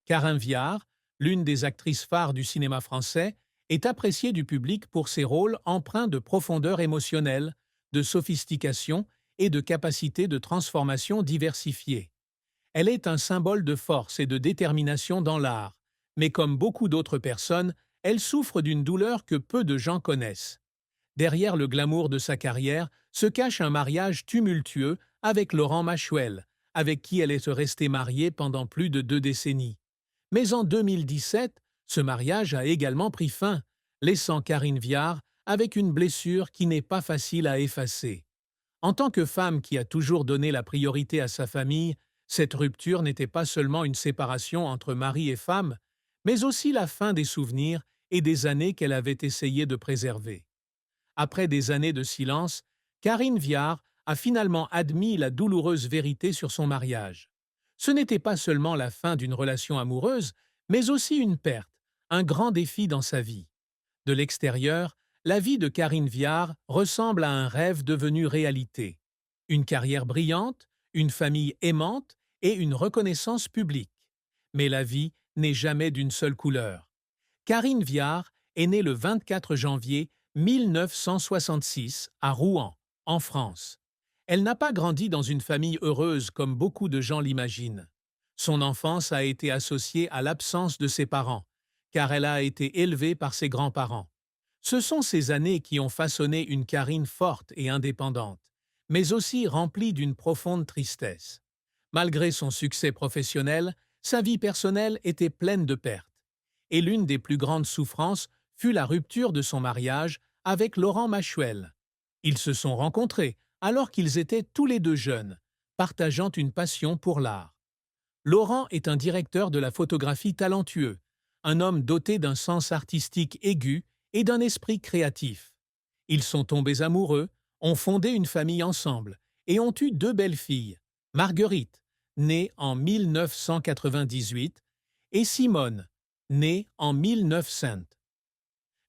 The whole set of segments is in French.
Carin Viard, l'une des actrices phares du cinéma français, est appréciée du public pour ses rôles empreints de profondeur émotionnelle, de sophistication et de capacité de transformation diversifiée. Elle est un symbole de force et de détermination dans l'art, mais comme beaucoup d'autres personnes, elle souffre d'une douleur que peu de gens connaissent. Derrière le glamour de sa carrière se cache un mariage tumultueux avec Laurent Machuel, avec qui elle est restée mariée pendant plus de 2 décennies. Mais en 2017, ce mariage a également pris fin, laissant Carin Viard avec une blessure qui n'est pas facile à effacer. En tant que femme qui a toujours donné la priorité à sa famille, cette rupture n'était pas seulement une séparation entre mari et femme, mais aussi la fin des souvenirs et des années qu'elle avait essayé de préserver. Après des années de silence, Carin Viard a finalement admis la douloureuse vérité sur son mariage. Ce n'était pas seulement la fin d'une relation amoureuse, mais aussi une perte, un grand défi dans sa vie. De l'extérieur, la vie de Carin Viard ressemble à un rêve devenu réalité. Une carrière brillante, une famille aimante et une reconnaissance publique. Mais la vie n'est jamais d'une seule couleur. Carin Viard est née le 24 janvier 1966 à Rouen, en France. Elle n'a pas grandi dans une famille heureuse comme beaucoup de gens l'imaginent. Son enfance a été associée à l'absence de ses parents, car elle a été élevée par ses grands-parents. Ce sont ces années qui ont façonné une Carine forte et indépendante, mais aussi remplie d'une profonde tristesse. Malgré son succès professionnel, sa vie personnelle était pleine de pertes. Et l'une des plus grandes souffrances fut la rupture de son mariage avec Laurent Machuel. Ils se sont rencontrés alors qu'ils étaient tous les deux jeunes, partageant une passion pour l'art. Laurent est un directeur de la photographie talentueux, un homme doté d'un sens artistique aigu et d'un esprit créatif. Ils sont tombés amoureux, ont fondé une famille ensemble et ont eu 2 belles filles, Marguerite, née en 1998, et Simone, née en 1900.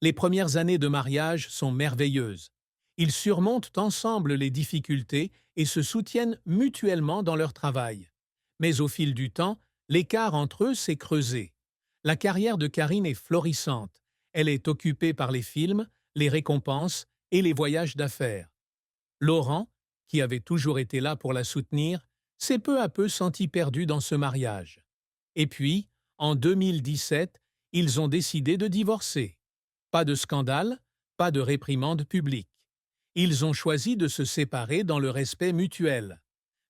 Les premières années de mariage sont merveilleuses. Ils surmontent ensemble les difficultés et se soutiennent mutuellement dans leur travail. Mais au fil du temps, l'écart entre eux s'est creusé. La carrière de Carine est florissante. Elle est occupée par les films, les récompenses et les voyages d'affaires. Laurent, qui avait toujours été là pour la soutenir, s'est peu à peu senti perdu dans ce mariage. Et puis, en 2017, ils ont décidé de divorcer. Pas de scandale, pas de réprimande publique. Ils ont choisi de se séparer dans le respect mutuel.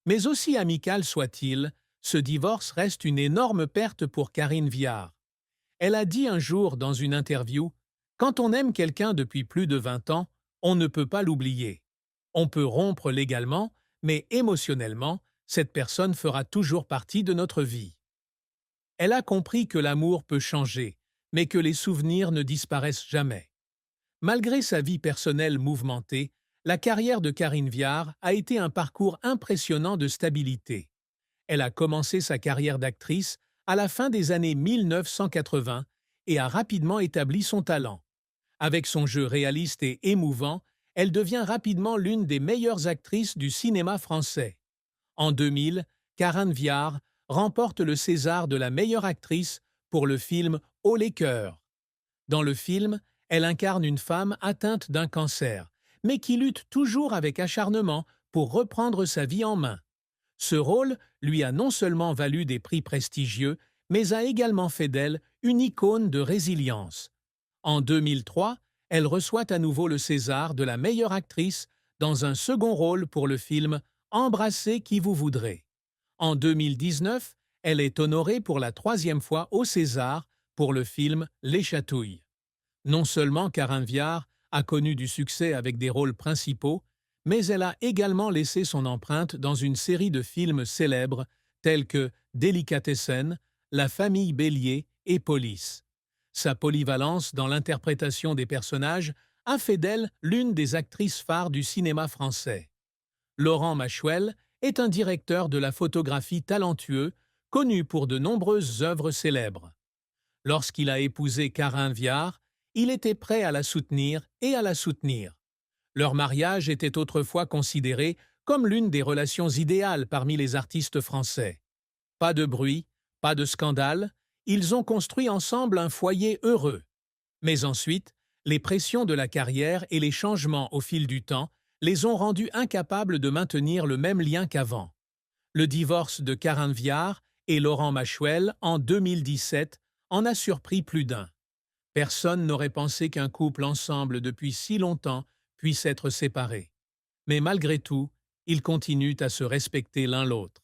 Mais aussi amical soit-il, ce divorce reste une énorme perte pour Carin Viard. Elle a dit un jour dans une interview « Quand on aime quelqu'un depuis plus de 20 ans, on ne peut pas l'oublier. On peut rompre légalement, mais émotionnellement, cette personne fera toujours partie de notre vie. » Elle a compris que l'amour peut changer, mais que les souvenirs ne disparaissent jamais. Malgré sa vie personnelle mouvementée, la carrière de Carin Viard a été un parcours impressionnant de stabilité. Elle a commencé sa carrière d'actrice à la fin des années 1980 et a rapidement établi son talent. Avec son jeu réaliste et émouvant, elle devient rapidement l'une des meilleures actrices du cinéma français. En 2000, Carin Viard remporte le César de la meilleure actrice pour le film Haut les cœurs. Dans le film, elle incarne une femme atteinte d'un cancer, mais qui lutte toujours avec acharnement pour reprendre sa vie en main. Ce rôle lui a non seulement valu des prix prestigieux, mais a également fait d'elle une icône de résilience. En 2003, elle reçoit à nouveau le César de la meilleure actrice dans un second rôle pour le film Embrassez qui vous voudrez. En 2019, elle est honorée pour la 3e fois au César pour le film Les Chatouilles. Non seulement Carin Viard a connu du succès avec des rôles principaux, mais elle a également laissé son empreinte dans une série de films célèbres tels que Délicatessen, La famille Bélier et Police. Sa polyvalence dans l'interprétation des personnages a fait d'elle l'une des actrices phares du cinéma français. Laurent Machuel est un directeur de la photographie talentueux, connu pour de nombreuses œuvres célèbres. Lorsqu'il a épousé Carin Viard, il était prêt à la soutenir et à la soutenir. Leur mariage était autrefois considéré comme l'une des relations idéales parmi les artistes français. Pas de bruit, pas de scandale, Ils ont construit ensemble un foyer heureux. Mais ensuite, les pressions de la carrière et les changements au fil du temps les ont rendus incapables de maintenir le même lien qu'avant. Le divorce de Karen Viard et Laurent Machuel en 2017 en a surpris plus d'un. Personne n'aurait pensé qu'un couple ensemble depuis si longtemps puisse être séparé. Mais malgré tout, ils continuent à se respecter l'un l'autre.